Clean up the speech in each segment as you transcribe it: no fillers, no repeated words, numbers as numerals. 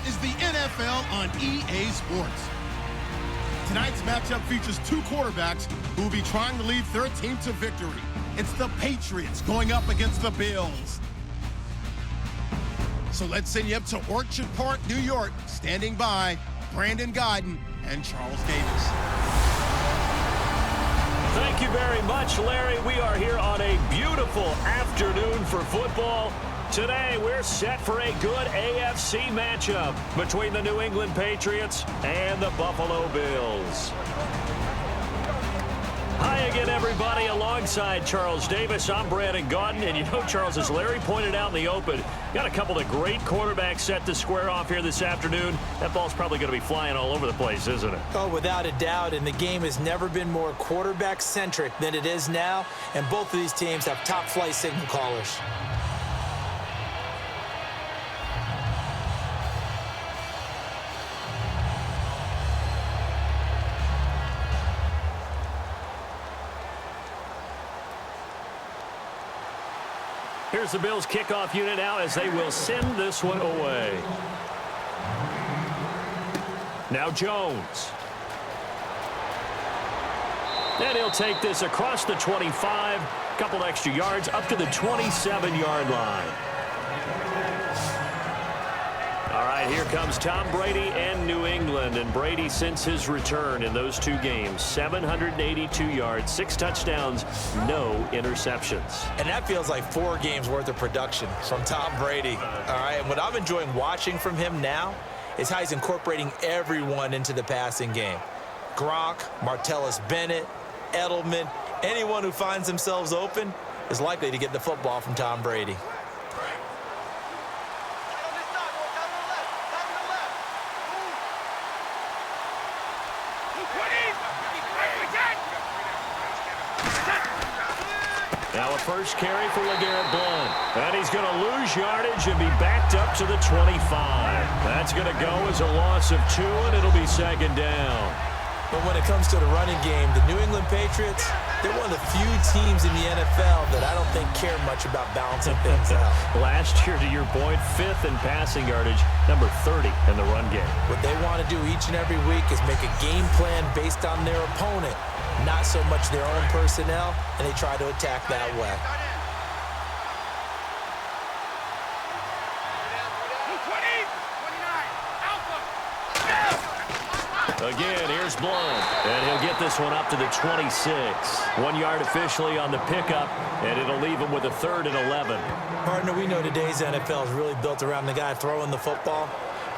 This is the NFL on EA Sports. Tonight's matchup features two quarterbacks who will be trying to lead their team to victory. It's the Patriots going up against the Bills. So let's send you up to Orchard Park, New York. Standing by, Brandon Godden and Charles Davis. Thank you very much, Larry. We are here on a beautiful afternoon for football. Today, we're set for a good AFC matchup between the New England Patriots and the Buffalo Bills. Hi again, everybody. Alongside Charles Davis, I'm Brandon Godden. And you know, Charles, as Larry pointed out in the open, got a couple of great quarterbacks set to square off here this afternoon. That ball's probably going to be flying all over the place, isn't it? Oh, without a doubt. And the game has never been more quarterback-centric than it is now. And both of these teams have top-flight signal callers. Here's the Bills kickoff unit now as they will send this one away. Now Jones. And he'll take this across the 25, couple extra yards up to the 27-yard line. All right, here comes Tom Brady and New England. And Brady, since his return in those two games, 782 yards, 6 touchdowns, no interceptions. And that feels like 4 games worth of production from Tom Brady. All right, and what I'm enjoying watching from him now is how he's incorporating everyone into the passing game. Gronk, Martellus Bennett, Edelman, anyone who finds themselves open is likely to get the football from Tom Brady. Now a first carry for LeGarrette Blount. And he's going to lose yardage and be backed up to the 25. That's going to go as a loss of 2, and it'll be second down. But when it comes to the running game, the New England Patriots, they're one of the few teams in the NFL that I don't think care much about balancing things out. Last year, to your point, 5th in passing yardage, number 30 in the run game. What they want to do each and every week is make a game plan based on their opponent, not so much their own personnel, and they try to attack that way. Again, here's Blount, and he'll get this one up to the 26. 1 yard officially on the pickup, and it'll leave him with a 3rd and 11. Partner, we know today's NFL is really built around the guy throwing the football.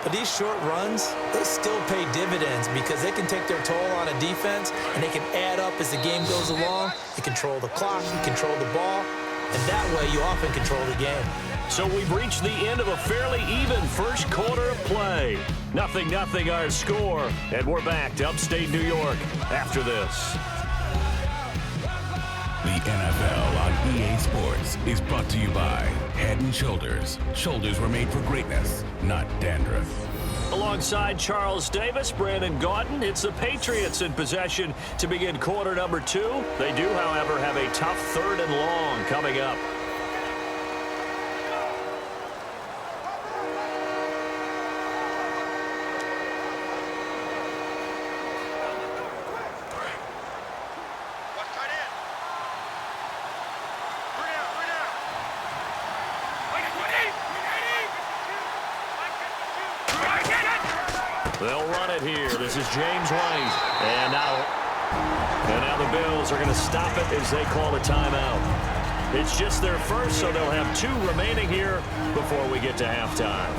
But these short runs, they still pay dividends because they can take their toll on a defense, and they can add up as the game goes along. You control the clock, you control the ball, and that way you often control the game. So we've reached the end of a fairly even first quarter of play. 0-0 our score, and we're back to upstate New York after this. The NFL on EA Sports is brought to you by Head & Shoulders. Shoulders were made for greatness, not dandruff. Alongside Charles Davis, Brandon Godden, it's the Patriots in possession to begin quarter number 2. They do, however, have a tough 3rd and long coming up. They'll run it here. This is James White. And now the Bills are going to stop it as they call a timeout. It's just their first, so they'll have 2 remaining here before we get to halftime.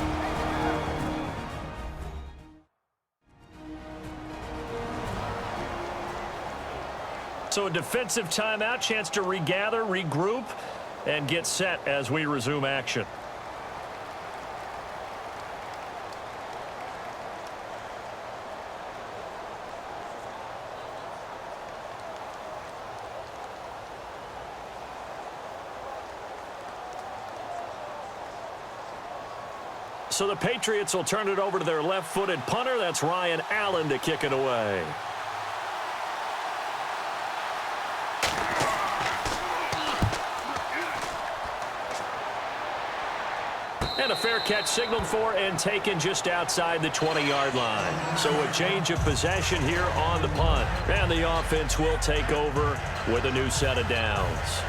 So a defensive timeout, chance to regather, regroup, and get set as we resume action. So the Patriots will turn it over to their left-footed punter. That's Ryan Allen to kick it away. And a fair catch signaled for and taken just outside the 20-yard line. So a change of possession here on the punt. And the offense will take over with a new set of downs.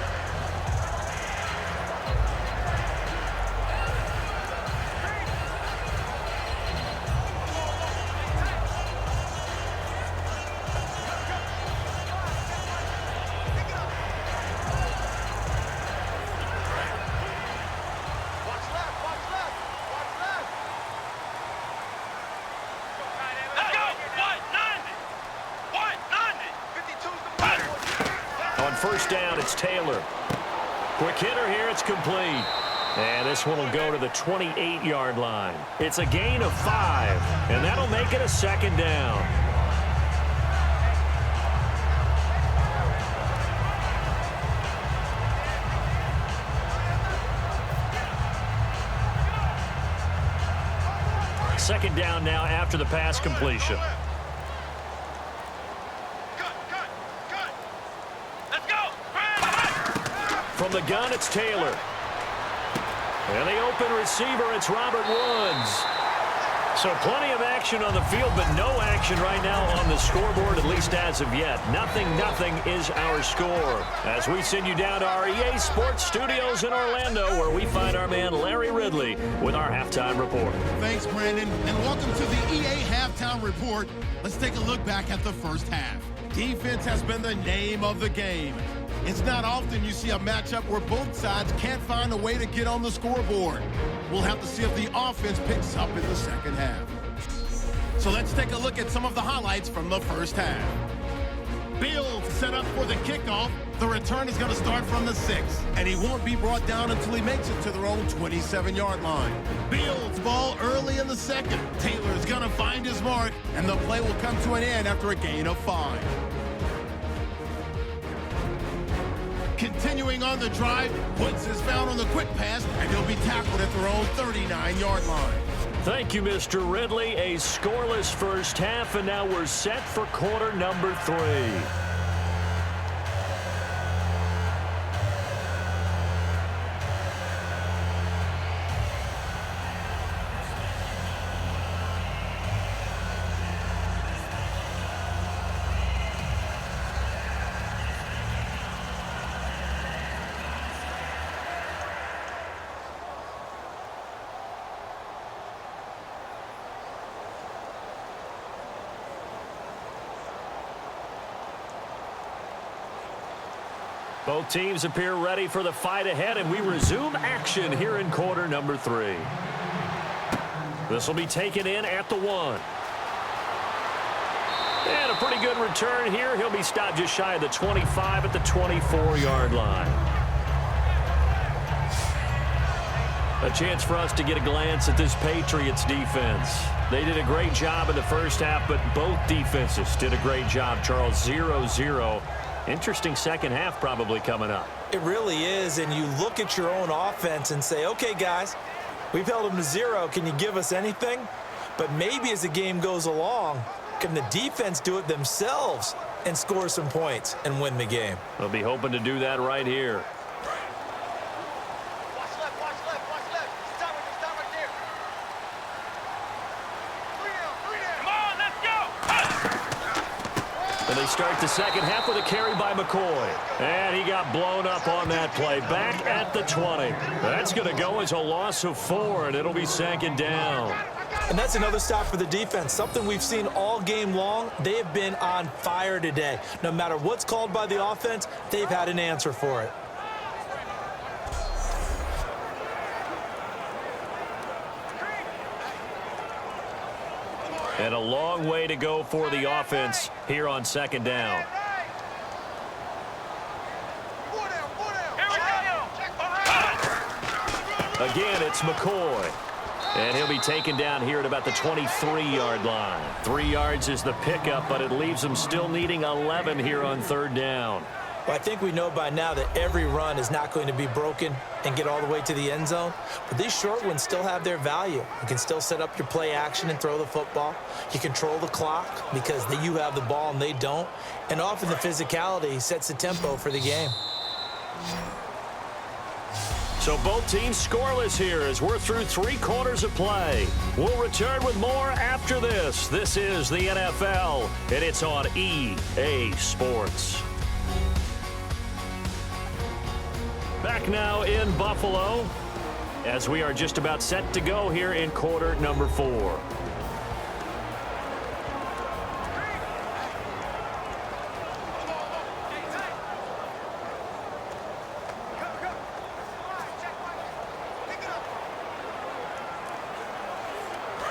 First down, it's Taylor. Quick hitter here, it's complete. And this one will go to the 28-yard line. It's a gain of 5, and that'll make it a second down. Second down now after the pass completion. From the gun, it's Taylor. And the open receiver, it's Robert Woods. So plenty of action on the field, but no action right now on the scoreboard, at least as of yet. 0-0 is our score. As we send you down to our EA Sports Studios in Orlando, where we find our man Larry Ridley with our halftime report. Thanks, Brandon, and welcome to the EA Halftime Report. Let's take a look back at the first half. Defense has been the name of the game. It's not often you see a matchup where both sides can't find a way to get on the scoreboard. We'll have to see if the offense picks up in the second half. So let's take a look at some of the highlights from the first half. Bills set up for the kickoff. The return is going to start from the 6, and he won't be brought down until he makes it to their own 27-yard line. Bills ball early in the second. Taylor's going to find his mark, and the play will come to an end after a gain of 5. Continuing on the drive, Woods is found on the quick pass, and he'll be tackled at their own 39-yard line. Thank you, Mr. Ridley. A scoreless first half, and now we're set for quarter number 3. Both teams appear ready for the fight ahead, and we resume action here in quarter number 3. This will be taken in at the 1. And a pretty good return here. He'll be stopped just shy of the 25 at the 24-yard line. A chance for us to get a glance at this Patriots defense. They did a great job in the first half, but both defenses did a great job, Charles. 0-0. Interesting second half probably coming up. It really is, and you look at your own offense and say, okay, guys, we've held them to 0. Can you give us anything? But maybe as the game goes along, can the defense do it themselves and score some points and win the game? They'll be hoping to do that right here. They start the second half with a carry by McCoy. And he got blown up on that play. Back at the 20. That's going to go as a loss of 4, and it'll be second down. And that's another stop for the defense. Something we've seen all game long. They have been on fire today. No matter what's called by the offense, they've had an answer for it. And a long way to go for the offense here on second down. Again, it's McCoy. And he'll be taken down here at about the 23-yard line. 3 yards is the pickup, but it leaves them still needing 11 here on third down. Well, I think we know by now that every run is not going to be broken and get all the way to the end zone. But these short ones still have their value. You can still set up your play action and throw the football. You control the clock because you have the ball and they don't. And often the physicality sets the tempo for the game. So both teams scoreless here as we're through 3 quarters of play. We'll return with more after this. This is the NFL, and it's on EA Sports. Back now in Buffalo as we are just about set to go here in quarter number 4.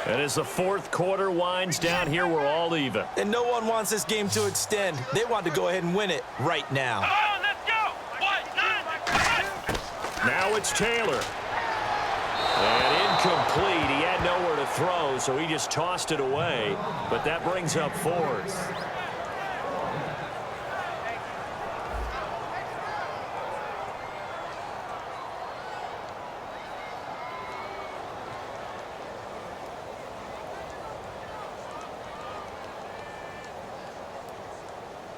And as the 4th quarter winds down here, we're all even. And no one wants this game to extend. They want to go ahead and win it right now. Let's go! Now it's Taylor. And incomplete. He had nowhere to throw, so he just tossed it away. But that brings up 4th.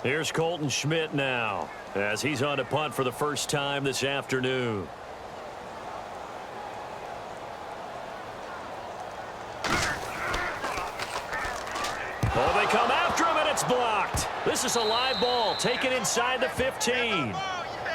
Here's Colton Schmidt now, as he's on to punt for the first time this afternoon. Oh, they come after him, and it's blocked. This is a live ball taken inside the 15.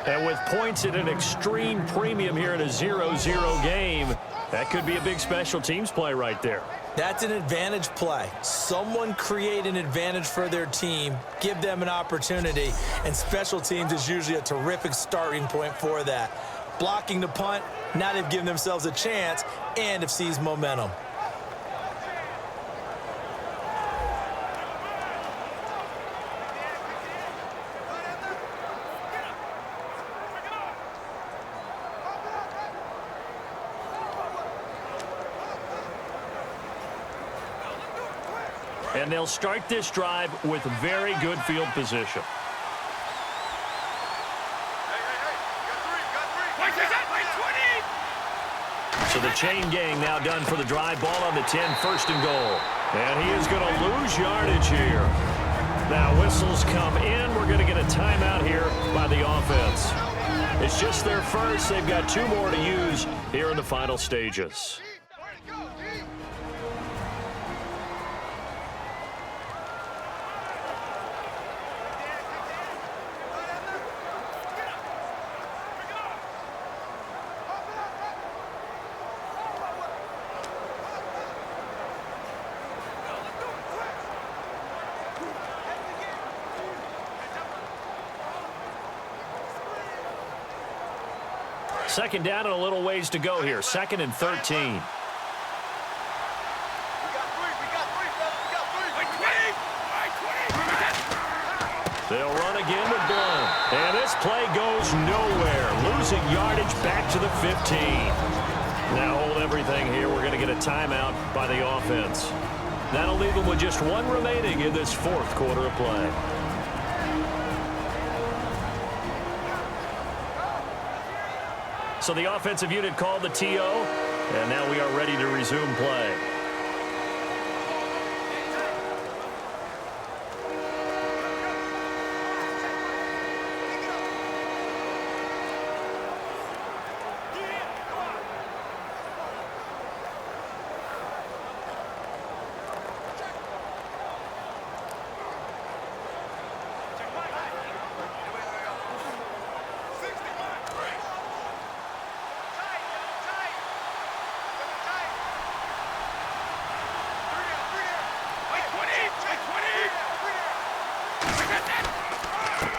And with points at an extreme premium here in a 0-0 game, that could be a big special teams play right there. That's an advantage play. Someone create an advantage for their team, give them an opportunity, and special teams is usually a terrific starting point for that. Blocking the punt, now they've given themselves a chance and have seized momentum. And they'll start this drive with very good field position. So the chain gang now done for the drive. Ball on the 10, 1st and goal. And he is going to lose yardage here. Now whistles come in. We're going to get a timeout here by the offense. It's just their first. They've got 2 more to use here in the final stages. Second down and a little ways to go here. 2nd and 13. They'll run again with Blount. And this play goes nowhere. Losing yardage back to the 15. Now hold everything here. We're going to get a timeout by the offense. That'll leave them with just 1 remaining in this 4th quarter of play. So the offensive unit called the TO, and now we are ready to resume play.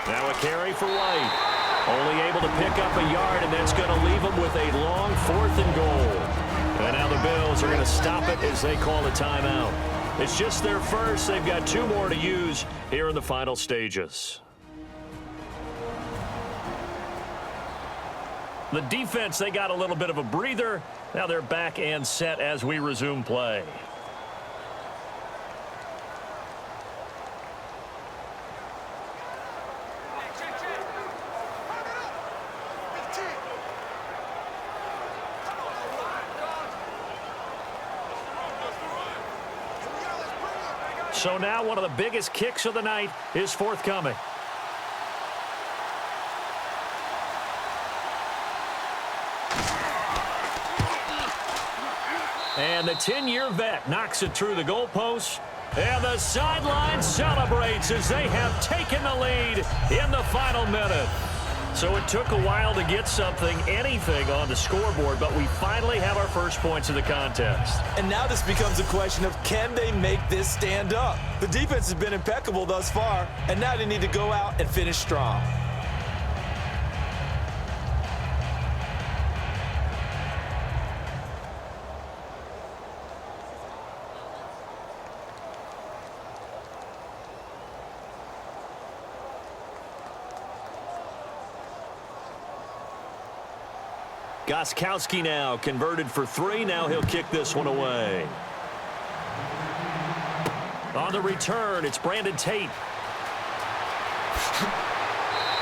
Now a carry for White. Only able to pick up a yard, and that's going to leave them with a long 4th and goal. And now the Bills are going to stop it as they call a timeout. It's just their first. They've got 2 more to use here in the final stages. The defense, they got a little bit of a breather. Now they're back and set as we resume play. So now one of the biggest kicks of the night is forthcoming. And the 10-year vet knocks it through the goalpost. And the sideline celebrates as they have taken the lead in the final minute. So it took a while to get anything on the scoreboard, but we finally have our first points of the contest. And now this becomes a question of, can they make this stand up? The defense has been impeccable thus far, and now they need to go out and finish strong. Gronkowski now converted for 3. Now he'll kick this one away. On the return, it's Brandon Tate.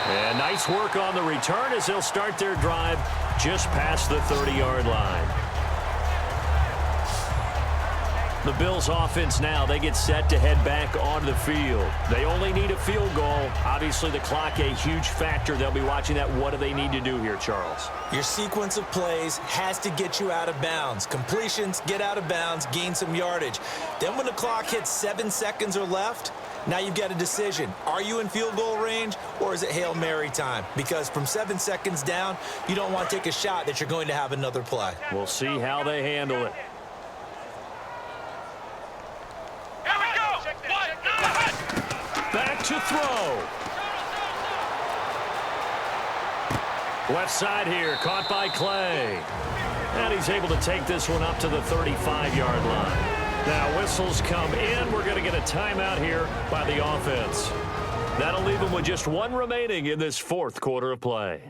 And nice work on the return as they'll start their drive just past the 30-yard line. The Bills offense now, they get set to head back onto the field. They only need a field goal. Obviously, the clock a huge factor. They'll be watching that. What do they need to do here, Charles? Your sequence of plays has to get you out of bounds. Completions, get out of bounds, gain some yardage. Then when the clock hits 7 seconds or left, now you've got a decision. Are you in field goal range, or is it Hail Mary time? Because from 7 seconds down, you don't want to take a shot that you're going to have another play. We'll see how they handle it. Back to throw. Left side here, caught by Clay. And he's able to take this one up to the 35-yard line. Now whistles come in. We're going to get a timeout here by the offense. That'll leave them with just one remaining in this fourth quarter of play.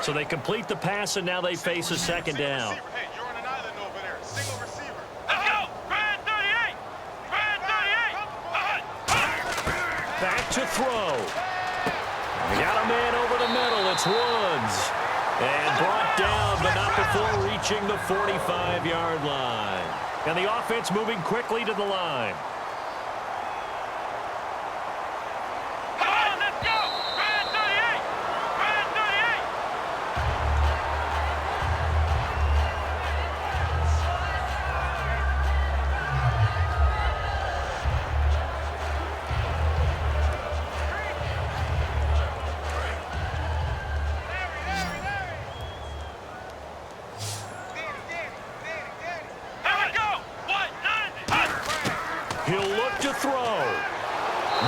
So they complete the pass, and now they face a second down. Hey, you're on an island over there. Single receiver. Let's go! Grand 38! Grand 38! Back to throw. Got a man over the middle. It's Woods. And brought down, but not before reaching the 45-yard line. And the offense moving quickly to the line. Come on, let's go! Grand 38! Grand 38! Here we go! 190! He'll look to throw.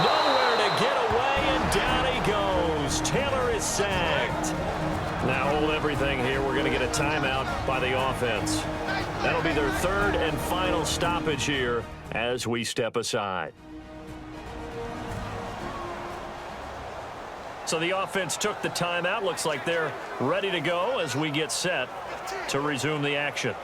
Nowhere to get away, and down he goes. Taylor is sacked. Now hold everything here. We're going to get a timeout by the offense. That'll be their third and final stoppage here as we step aside. So the offense took the timeout. Looks like they're ready to go as we get set to resume the action.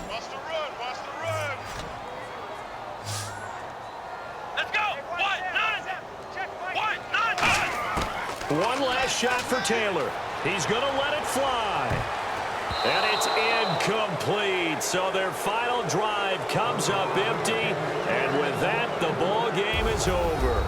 Watch the run. Watch the run. Let's go! 190! 190! One last shot for Taylor. He's going to let it fly. And it's incomplete. So their final drive comes up empty. And with that, the ball game is over.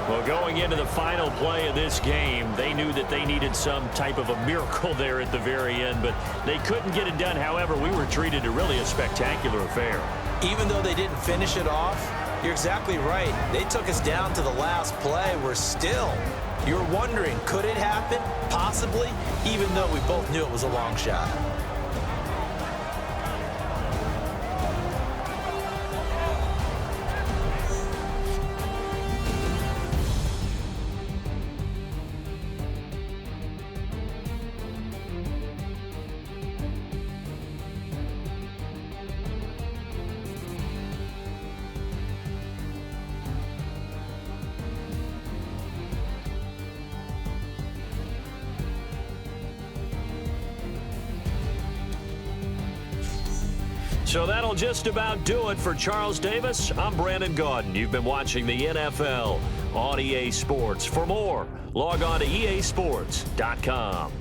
Well, going into the final play of this game, they knew that they needed some type of a miracle there at the very end, but they couldn't get it done. However, we were treated to really a spectacular affair. Even though they didn't finish it off, you're exactly right. They took us down to the last play. You're wondering, could it happen? Possibly, even though we both knew it was a long shot. So that'll just about do it for Charles Davis. I'm Brandon Gaudin. You've been watching the NFL on EA Sports. For more, log on to easports.com.